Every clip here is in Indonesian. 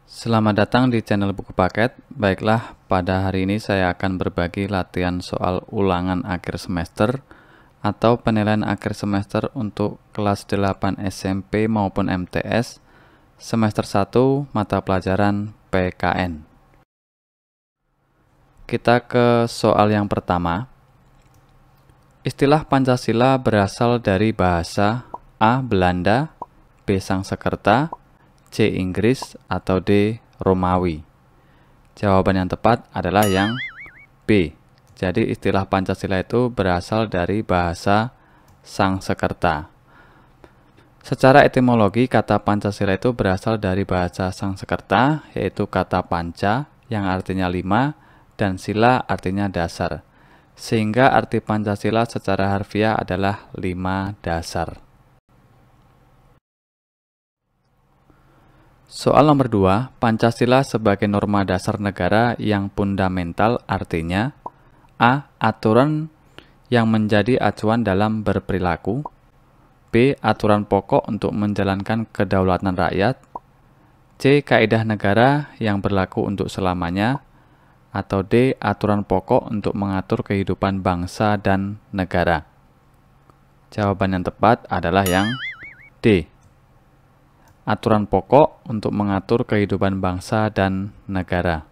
Selamat datang di channel Buku Paket. Baiklah, pada hari ini saya akan berbagi latihan soal ulangan akhir semester atau penilaian akhir semester untuk kelas 8 SMP maupun MTS semester 1 mata pelajaran PKN. Kita ke soal yang pertama. Istilah Pancasila berasal dari bahasa A. Belanda, B. Sangsekerta, C. Inggris, atau D. Romawi. Jawaban yang tepat adalah yang B. Jadi istilah Pancasila itu berasal dari bahasa Sangsekerta. Secara etimologi, kata Pancasila itu berasal dari bahasa Sangsekerta, yaitu kata panca yang artinya 5 dan sila artinya dasar. Sehingga arti Pancasila secara harfiah adalah 5 dasar. Soal nomor 2, Pancasila sebagai norma dasar negara yang fundamental artinya A. Aturan yang menjadi acuan dalam berperilaku, B. Aturan pokok untuk menjalankan kedaulatan rakyat, C. Kaidah negara yang berlaku untuk selamanya, atau D. Aturan pokok untuk mengatur kehidupan bangsa dan negara. Jawaban yang tepat adalah yang D. Aturan pokok untuk mengatur kehidupan bangsa dan negara.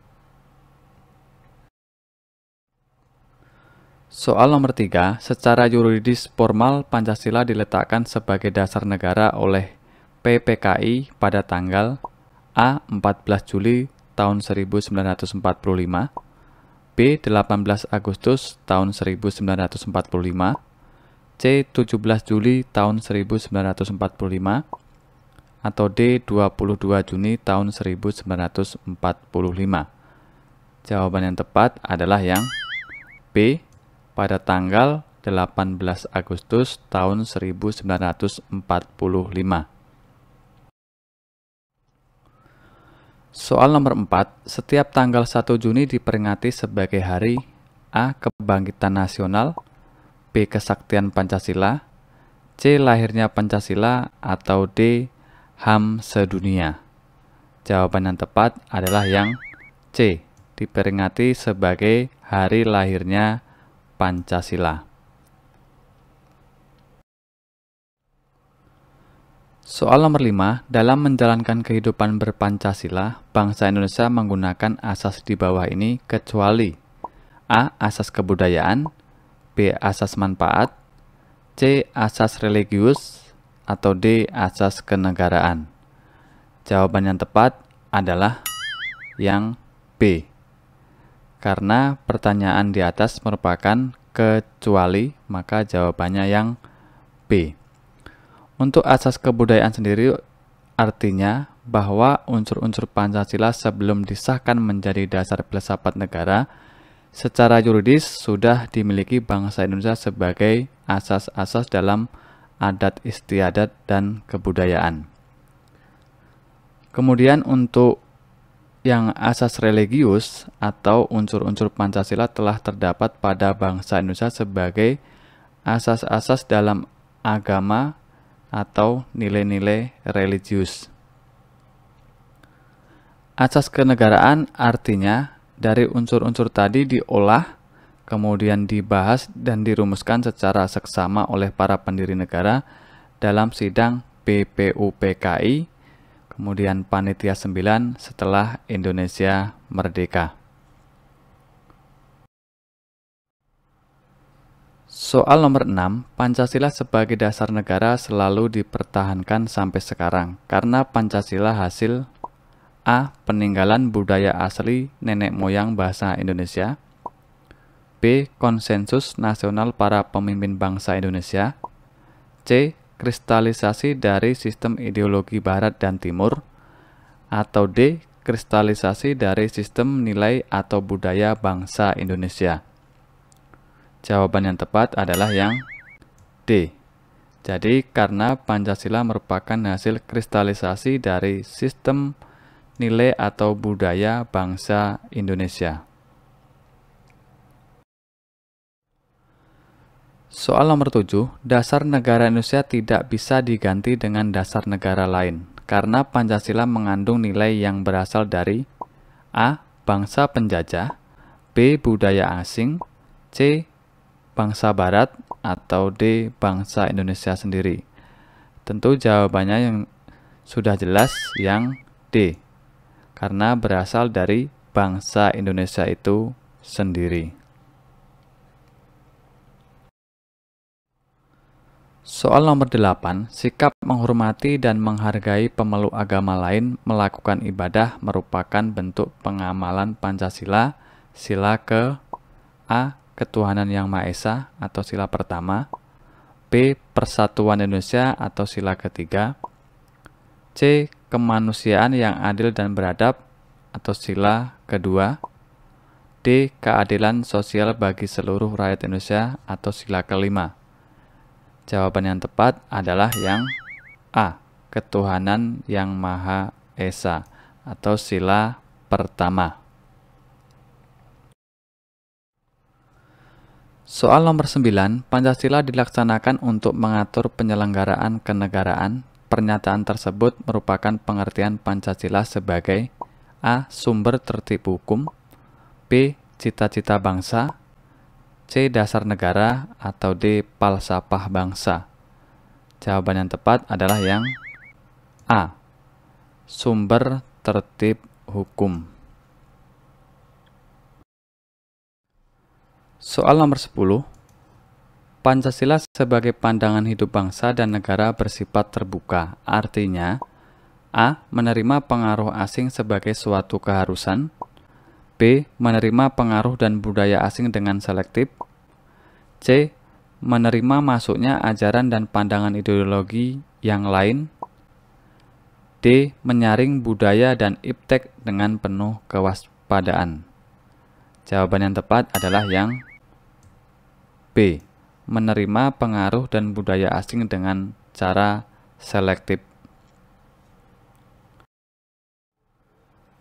Soal nomor 3, secara yuridis formal Pancasila diletakkan sebagai dasar negara oleh PPKI pada tanggal A. 14 Juli tahun 1945, B. 18 Agustus tahun 1945, C. 17 Juli tahun 1945, atau D. 22 Juni tahun 1945. Jawaban yang tepat adalah yang B. Pada tanggal 18 Agustus tahun 1945. Soal nomor 4, setiap tanggal 1 Juni diperingati sebagai hari A. Kebangkitan Nasional, B. Kesaktian Pancasila, C. Lahirnya Pancasila, atau D. HAM sedunia. Jawaban yang tepat adalah yang C. Diperingati sebagai hari lahirnya Pancasila. Soal nomor 5, dalam menjalankan kehidupan berpancasila, bangsa Indonesia menggunakan asas di bawah ini kecuali A. Asas kebudayaan, B. Asas manfaat, C. Asas religius, atau D. Asas kenegaraan. Jawaban yang tepat adalah yang B. Karena pertanyaan di atas merupakan kecuali, maka jawabannya yang B. Untuk asas kebudayaan sendiri artinya bahwa unsur-unsur Pancasila sebelum disahkan menjadi dasar filsafat negara secara yuridis sudah dimiliki bangsa Indonesia sebagai asas-asas dalam adat istiadat dan kebudayaan. Kemudian untuk yang asas religius atau unsur-unsur Pancasila telah terdapat pada bangsa Indonesia sebagai asas-asas dalam agama atau nilai-nilai religius. Asas kenegaraan artinya dari unsur-unsur tadi diolah, kemudian dibahas dan dirumuskan secara seksama oleh para pendiri negara dalam sidang BPUPKI, kemudian Panitia 9 setelah Indonesia merdeka. Soal nomor 6, Pancasila sebagai dasar negara selalu dipertahankan sampai sekarang karena Pancasila hasil A. Peninggalan budaya asli nenek moyang bahasa Indonesia, B. Konsensus nasional para pemimpin bangsa Indonesia, C. Kristalisasi dari sistem ideologi Barat dan Timur, atau D. Kristalisasi dari sistem nilai atau budaya bangsa Indonesia. Jawaban yang tepat adalah yang D. Jadi karena Pancasila merupakan hasil kristalisasi dari sistem nilai atau budaya bangsa Indonesia. Soal nomor 7, dasar negara Indonesia tidak bisa diganti dengan dasar negara lain karena Pancasila mengandung nilai yang berasal dari A. Bangsa penjajah, B. Budaya asing, C. Bangsa barat, atau D. Bangsa Indonesia sendiri. Tentu jawabannya yang sudah jelas yang D, karena berasal dari bangsa Indonesia itu sendiri. Soal nomor 8, sikap menghormati dan menghargai pemeluk agama lain melakukan ibadah merupakan bentuk pengamalan Pancasila. Sila ke A. Ketuhanan Yang Maha Esa atau sila pertama, B. Persatuan Indonesia atau sila ketiga, C. Kemanusiaan yang adil dan beradab atau sila kedua, D. Keadilan sosial bagi seluruh rakyat Indonesia atau sila kelima. Jawaban yang tepat adalah yang A. Ketuhanan Yang Maha Esa atau sila pertama. Soal nomor 9, Pancasila dilaksanakan untuk mengatur penyelenggaraan kenegaraan. Pernyataan tersebut merupakan pengertian Pancasila sebagai A. Sumber tertib hukum, B. Cita-cita bangsa, C. Dasar negara, atau D. Falsafah bangsa. Jawaban yang tepat adalah yang A. Sumber tertib hukum. Soal nomor 10. Pancasila sebagai pandangan hidup bangsa dan negara bersifat terbuka. Artinya, A. Menerima pengaruh asing sebagai suatu keharusan, B. Menerima pengaruh dan budaya asing dengan selektif, C. Menerima masuknya ajaran dan pandangan ideologi yang lain, D. Menyaring budaya dan iptek dengan penuh kewaspadaan. Jawaban yang tepat adalah yang B. Menerima pengaruh dan budaya asing dengan cara selektif.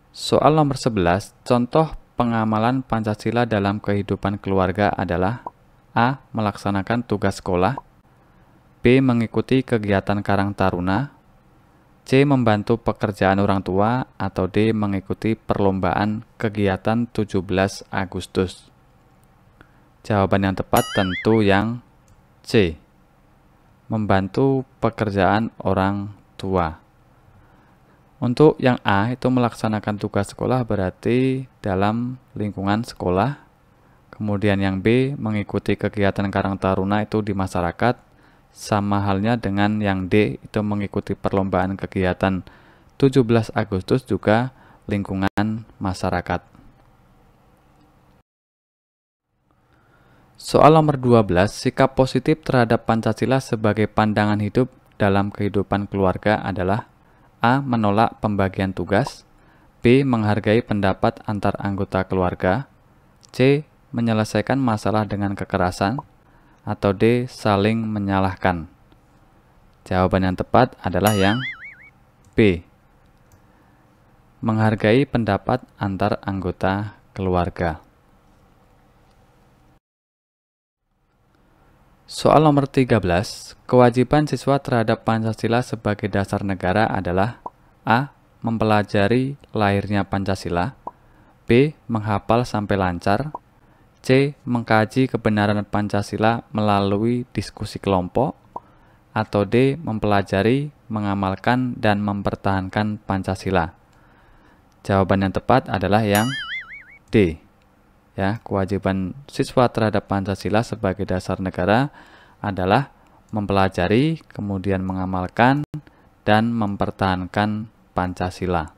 Soal nomor 11, contoh pengamalan Pancasila dalam kehidupan keluarga adalah A. Melaksanakan tugas sekolah, B. Mengikuti kegiatan Karang Taruna, C. Membantu pekerjaan orang tua, atau D. Mengikuti perlombaan kegiatan 17 Agustus. Jawaban yang tepat tentu yang C. Membantu pekerjaan orang tua. Untuk yang A itu melaksanakan tugas sekolah berarti dalam lingkungan sekolah. Kemudian yang B mengikuti kegiatan Karang Taruna itu di masyarakat. Sama halnya dengan yang D itu mengikuti perlombaan kegiatan 17 Agustus juga lingkungan masyarakat. Soal nomor 12, sikap positif terhadap Pancasila sebagai pandangan hidup dalam kehidupan keluarga adalah A. Menolak pembagian tugas, B. Menghargai pendapat antar anggota keluarga, C. Menyelesaikan masalah dengan kekerasan, atau D. Saling menyalahkan. Jawaban yang tepat adalah yang B. Menghargai pendapat antar anggota keluarga. Soal nomor 13, kewajiban siswa terhadap Pancasila sebagai dasar negara adalah A. Mempelajari lahirnya Pancasila, B. Menghafal sampai lancar, C. Mengkaji kebenaran Pancasila melalui diskusi kelompok, atau D. Mempelajari, mengamalkan, dan mempertahankan Pancasila. Jawaban yang tepat adalah yang D. Ya, kewajiban siswa terhadap Pancasila sebagai dasar negara adalah mempelajari, kemudian mengamalkan, dan mempertahankan Pancasila.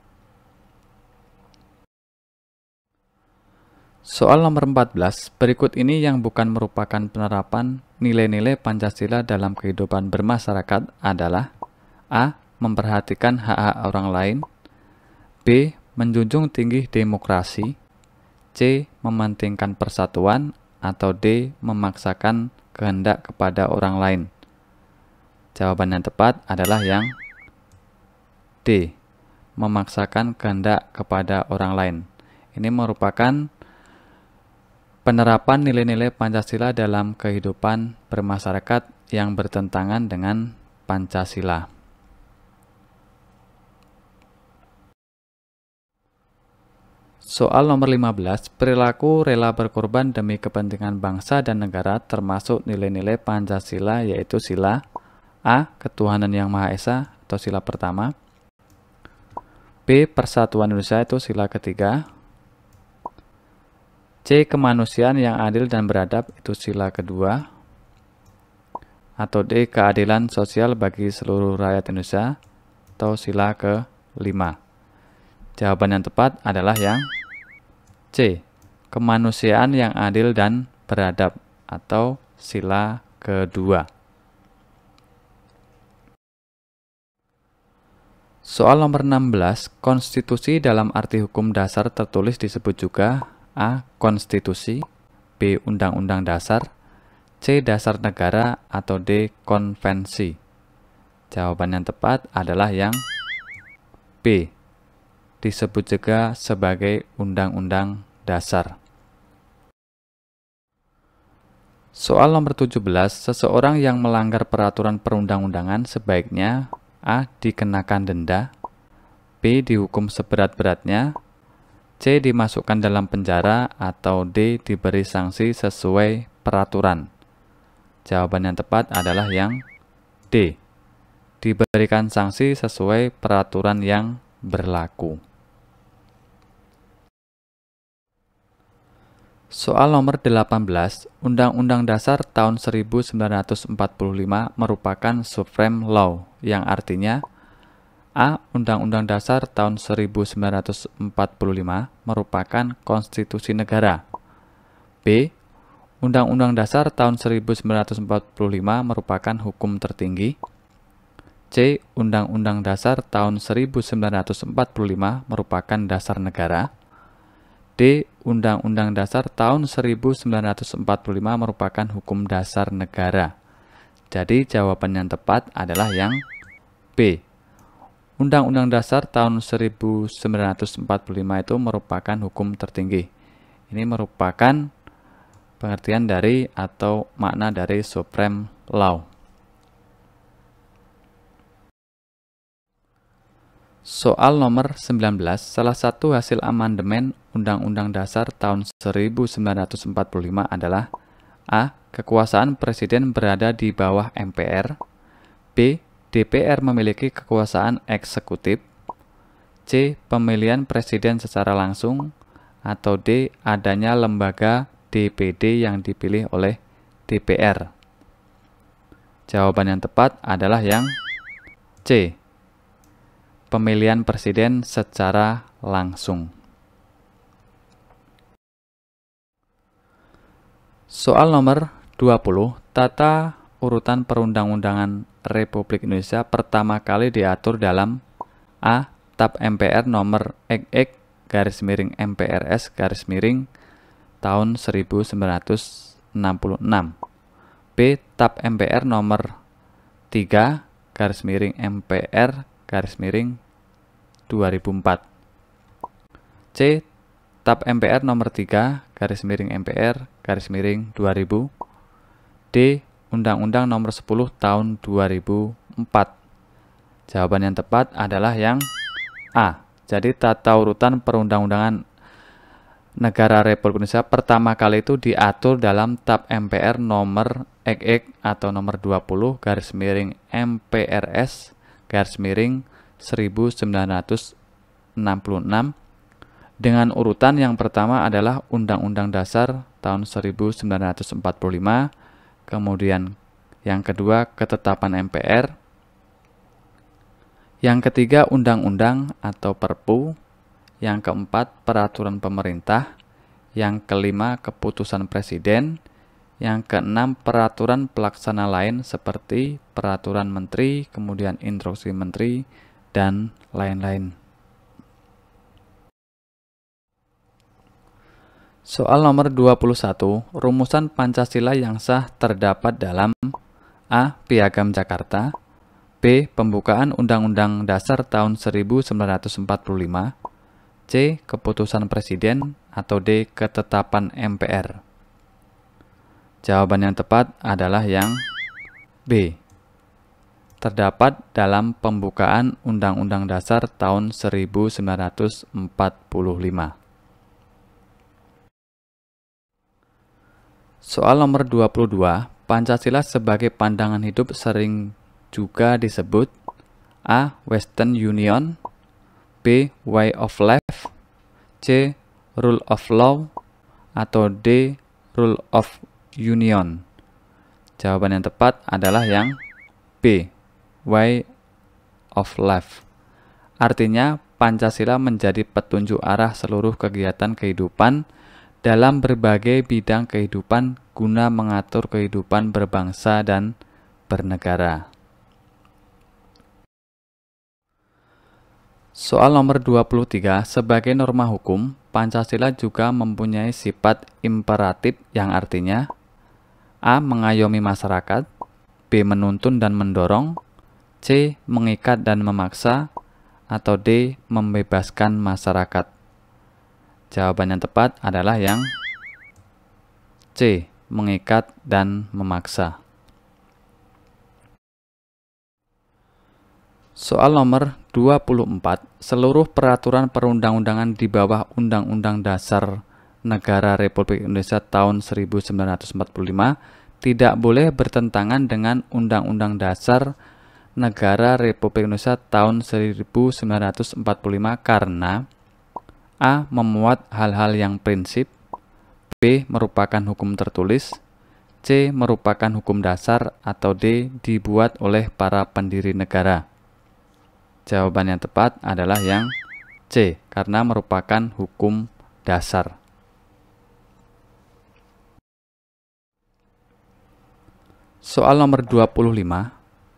Soal nomor 14, berikut ini yang bukan merupakan penerapan nilai-nilai Pancasila dalam kehidupan bermasyarakat adalah A. Memperhatikan hak-hak orang lain, B. Menjunjung tinggi demokrasi, C. Mementingkan persatuan, atau D. Memaksakan kehendak kepada orang lain. Jawaban yang tepat adalah yang D. Memaksakan kehendak kepada orang lain. Ini merupakan penerapan nilai-nilai Pancasila dalam kehidupan bermasyarakat yang bertentangan dengan Pancasila. Soal nomor 15, perilaku rela berkorban demi kepentingan bangsa dan negara termasuk nilai-nilai Pancasila, yaitu sila A. Ketuhanan Yang Maha Esa atau sila pertama, B. Persatuan Indonesia itu sila ketiga, C. Kemanusiaan yang adil dan beradab itu sila kedua, atau D. Keadilan sosial bagi seluruh rakyat Indonesia atau sila kelima. Jawaban yang tepat adalah yang C. Kemanusiaan yang adil dan beradab atau sila kedua. Soal nomor 16, konstitusi dalam arti hukum dasar tertulis disebut juga A. Konstitusi, B. Undang-undang dasar, C. Dasar negara, atau D. Konvensi. Jawaban yang tepat adalah yang B. Disebut juga sebagai undang-undang dasar. Soal nomor 17, seseorang yang melanggar peraturan perundang-undangan sebaiknya A. Dikenakan denda, B. Dihukum seberat-beratnya, C. Dimasukkan dalam penjara, atau D. Diberi sanksi sesuai peraturan. Jawaban yang tepat adalah yang D. Diberikan sanksi sesuai peraturan yang berlaku. Soal nomor 18, Undang-Undang Dasar tahun 1945 merupakan supreme law, yang artinya A. Undang-Undang Dasar tahun 1945 merupakan konstitusi negara, B. Undang-Undang Dasar tahun 1945 merupakan hukum tertinggi, C. Undang-Undang Dasar tahun 1945 merupakan dasar negara, D. Undang-Undang Dasar tahun 1945 merupakan hukum dasar negara. Jadi jawaban yang tepat adalah yang B. Undang-Undang Dasar tahun 1945 itu merupakan hukum tertinggi. Ini merupakan pengertian dari atau makna dari supreme law. Soal nomor 19, salah satu hasil amandemen Undang-Undang Dasar tahun 1945 adalah A. Kekuasaan Presiden berada di bawah MPR, B. DPR memiliki kekuasaan eksekutif, C. Pemilihan Presiden secara langsung, atau D. Adanya lembaga DPD yang dipilih oleh DPR. Jawaban yang tepat adalah yang C. Pemilihan presiden secara langsung. Soal nomor 20, tata urutan perundang-undangan Republik Indonesia pertama kali diatur dalam A. TAP MPR nomor XX-MPRS tahun 1966, B. TAP MPR nomor 3-MPR 2004, C. TAP MPR nomor 3-MPR 2000, D. Undang-Undang nomor 10 tahun 2004. Jawaban yang tepat adalah yang A. Jadi tata urutan perundang-undangan negara Republik Indonesia pertama kali itu diatur dalam TAP MPR nomor XX atau nomor 20-MPRS 1966 dengan urutan yang pertama adalah Undang-Undang Dasar tahun 1945, kemudian yang kedua Ketetapan MPR, yang ketiga Undang-Undang atau Perpu, yang keempat Peraturan Pemerintah, yang kelima Keputusan Presiden, yang keenam peraturan pelaksana lain seperti peraturan menteri, kemudian instruksi menteri, dan lain-lain. Soal nomor 21, rumusan Pancasila yang sah terdapat dalam A. Piagam Jakarta, B. Pembukaan Undang-Undang Dasar tahun 1945, C. Keputusan Presiden, atau D. Ketetapan MPR. Jawaban yang tepat adalah yang B. Terdapat dalam pembukaan Undang-Undang Dasar tahun 1945. Soal nomor 22, Pancasila sebagai pandangan hidup sering juga disebut A. Western Union, B. Way of Life, C. Rule of Law, atau D. Rule of Union. Jawaban yang tepat adalah yang B. Way of Life. Artinya, Pancasila menjadi petunjuk arah seluruh kegiatan kehidupan dalam berbagai bidang kehidupan guna mengatur kehidupan berbangsa dan bernegara. Soal nomor 23, sebagai norma hukum, Pancasila juga mempunyai sifat imperatif yang artinya A. Mengayomi masyarakat, B. Menuntun dan mendorong, C. Mengikat dan memaksa, atau D. Membebaskan masyarakat. Jawaban yang tepat adalah yang C. Mengikat dan memaksa. Soal nomor 24, seluruh peraturan perundang-undangan di bawah Undang-Undang Dasar Negara Republik Indonesia tahun 1945 tidak boleh bertentangan dengan Undang-Undang Dasar Negara Republik Indonesia tahun 1945 karena A. Memuat hal-hal yang prinsip, B. Merupakan hukum tertulis, C. Merupakan hukum dasar, atau D. Dibuat oleh para pendiri negara. Jawaban yang tepat adalah yang C, karena merupakan hukum dasar. Soal nomor 25,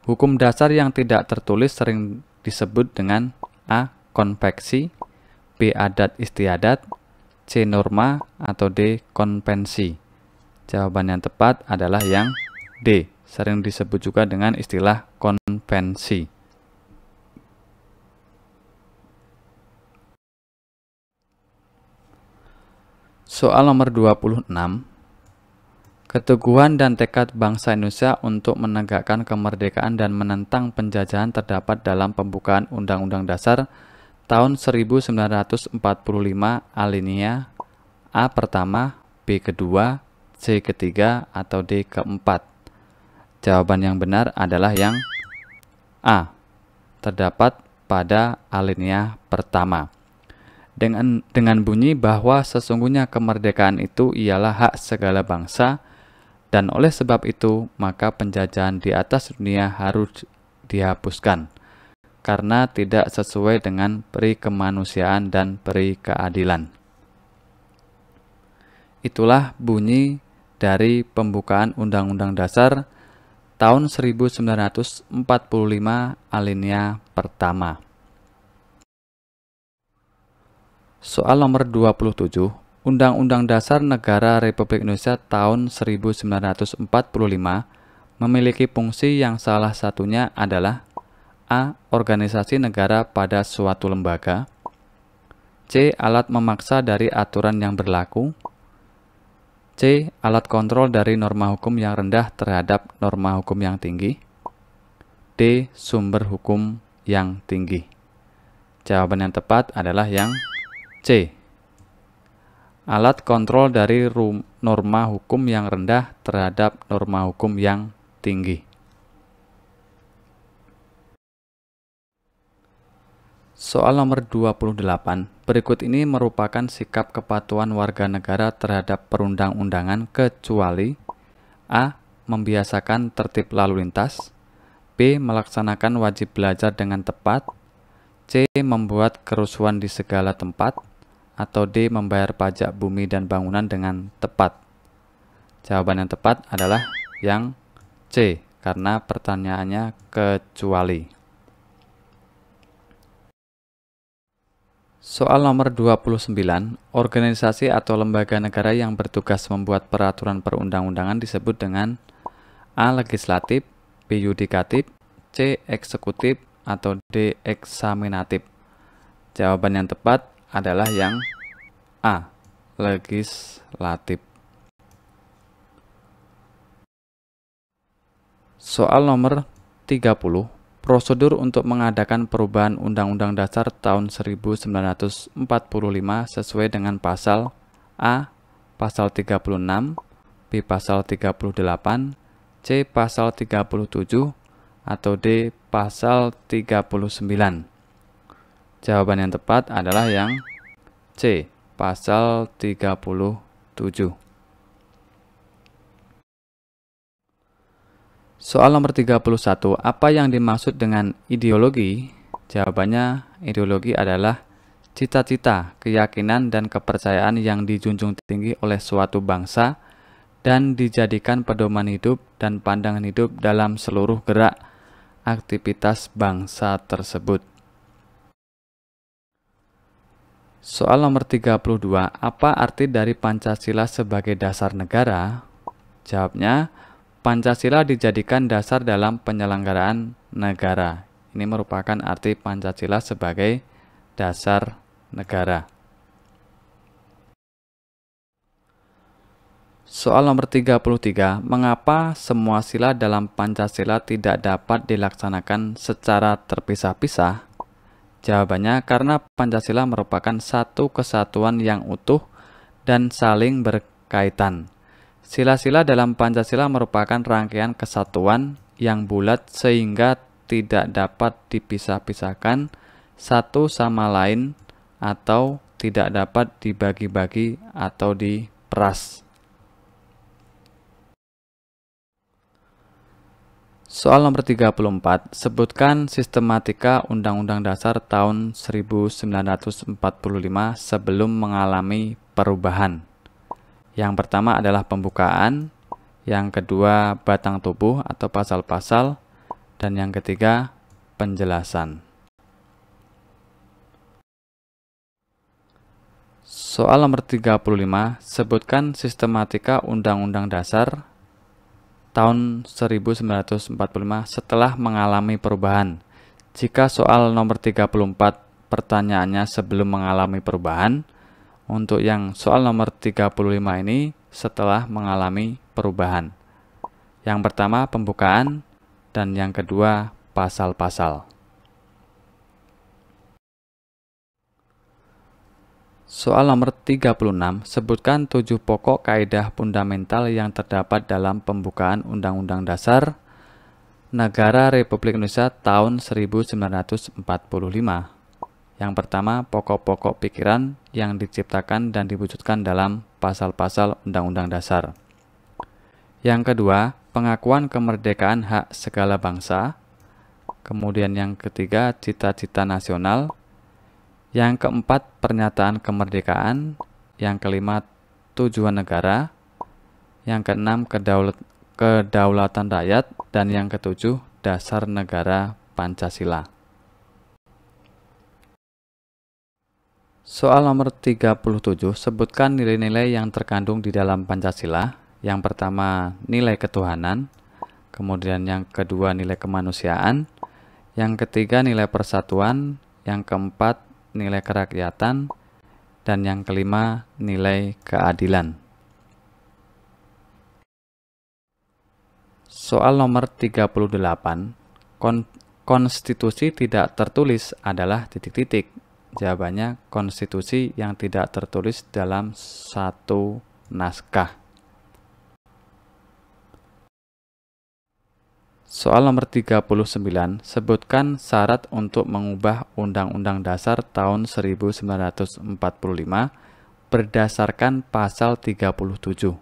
hukum dasar yang tidak tertulis sering disebut dengan A. Konveksi, B. Adat istiadat, C. Norma, atau D. Konvensi. Jawaban yang tepat adalah yang D, sering disebut juga dengan istilah konvensi. Soal nomor 26, keteguhan dan tekad bangsa Indonesia untuk menegakkan kemerdekaan dan menentang penjajahan terdapat dalam pembukaan Undang-Undang Dasar tahun 1945 alinea A pertama, B kedua, C ketiga, atau D keempat. Jawaban yang benar adalah yang A, terdapat pada alinea pertama. Dengan bunyi bahwa sesungguhnya kemerdekaan itu ialah hak segala bangsa, dan oleh sebab itu maka penjajahan di atas dunia harus dihapuskan, karena tidak sesuai dengan peri kemanusiaan dan peri keadilan. Itulah bunyi dari pembukaan Undang-Undang Dasar tahun 1945 alinea pertama. Soal nomor 27, Undang-Undang Dasar Negara Republik Indonesia tahun 1945 memiliki fungsi yang salah satunya adalah A. Organisasi negara pada suatu lembaga, C. Alat memaksa dari aturan yang berlaku, C. Alat kontrol dari norma hukum yang rendah terhadap norma hukum yang tinggi, D. Sumber hukum yang tinggi. Jawaban yang tepat adalah yang C. Alat kontrol dari norma hukum yang rendah terhadap norma hukum yang tinggi. Soal nomor 28. Berikut ini merupakan sikap kepatuhan warga negara terhadap perundang-undangan kecuali A. Membiasakan tertib lalu lintas, B. Melaksanakan wajib belajar dengan tepat, C. Membuat kerusuhan di segala tempat, atau D. Membayar pajak bumi dan bangunan dengan tepat. Jawaban yang tepat adalah yang C, karena pertanyaannya kecuali. Soal nomor 29, organisasi atau lembaga negara yang bertugas membuat peraturan perundang-undangan disebut dengan A. Legislatif, B. Yudikatif, C. Eksekutif, atau D. Eksaminatif. Jawaban yang tepat adalah yang A. Legislatif. Soal nomor 30. Prosedur untuk mengadakan perubahan Undang-Undang Dasar tahun 1945 sesuai dengan pasal A. Pasal 36, B. Pasal 38, C. Pasal 37, atau D. Pasal 39? Jawaban yang tepat adalah yang C. Pasal 37. Soal nomor 31, apa yang dimaksud dengan ideologi? Jawabannya, ideologi adalah cita-cita, keyakinan, dan kepercayaan yang dijunjung tinggi oleh suatu bangsa dan dijadikan pedoman hidup dan pandangan hidup dalam seluruh gerak aktivitas bangsa tersebut. Soal nomor 32, apa arti dari Pancasila sebagai dasar negara? Jawabnya, Pancasila dijadikan dasar dalam penyelenggaraan negara. Ini merupakan arti Pancasila sebagai dasar negara. Soal nomor 33, mengapa semua sila dalam Pancasila tidak dapat dilaksanakan secara terpisah-pisah? Jawabannya, karena Pancasila merupakan satu kesatuan yang utuh dan saling berkaitan. Sila-sila dalam Pancasila merupakan rangkaian kesatuan yang bulat sehingga tidak dapat dipisah-pisahkan satu sama lain atau tidak dapat dibagi-bagi atau diperas. Soal nomor 34, sebutkan sistematika Undang-Undang Dasar tahun 1945 sebelum mengalami perubahan. Yang pertama adalah pembukaan, yang kedua batang tubuh atau pasal-pasal, dan yang ketiga penjelasan. Soal nomor 35, sebutkan sistematika Undang-Undang Dasar tahun 1945 setelah mengalami perubahan. Jika soal nomor 34 pertanyaannya sebelum mengalami perubahan, untuk yang soal nomor 35 ini setelah mengalami perubahan. Yang pertama pembukaan dan yang kedua pasal-pasal. Soal nomor 36, sebutkan 7 pokok kaidah fundamental yang terdapat dalam pembukaan Undang-Undang Dasar Negara Republik Indonesia tahun 1945. Yang pertama, pokok-pokok pikiran yang diciptakan dan diwujudkan dalam pasal-pasal Undang-Undang Dasar. Yang kedua, pengakuan kemerdekaan hak segala bangsa. Kemudian yang ketiga, cita-cita nasional. Yang keempat, pernyataan kemerdekaan. Yang kelima, tujuan negara. Yang keenam, kedaulatan rakyat. Dan yang ketujuh, dasar negara Pancasila. Soal nomor 37, sebutkan nilai-nilai yang terkandung di dalam Pancasila. Yang pertama, nilai ketuhanan. Kemudian yang kedua, nilai kemanusiaan. Yang ketiga, nilai persatuan. Yang keempat, nilai kerakyatan. Dan yang kelima, nilai keadilan. Soal nomor 38, konstitusi tidak tertulis adalah titik-titik. Jawabannya, konstitusi yang tidak tertulis dalam satu naskah. Soal nomor 39, sebutkan syarat untuk mengubah Undang-Undang Dasar tahun 1945 berdasarkan pasal 37.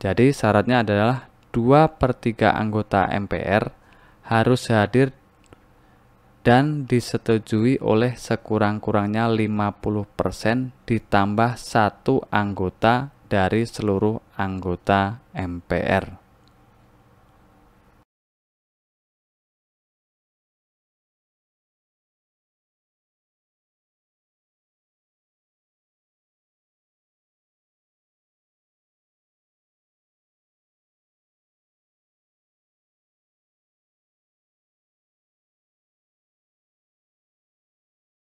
Jadi syaratnya adalah 2/3 anggota MPR harus hadir dan disetujui oleh sekurang-kurangnya 50% ditambah 1 anggota dari seluruh anggota MPR.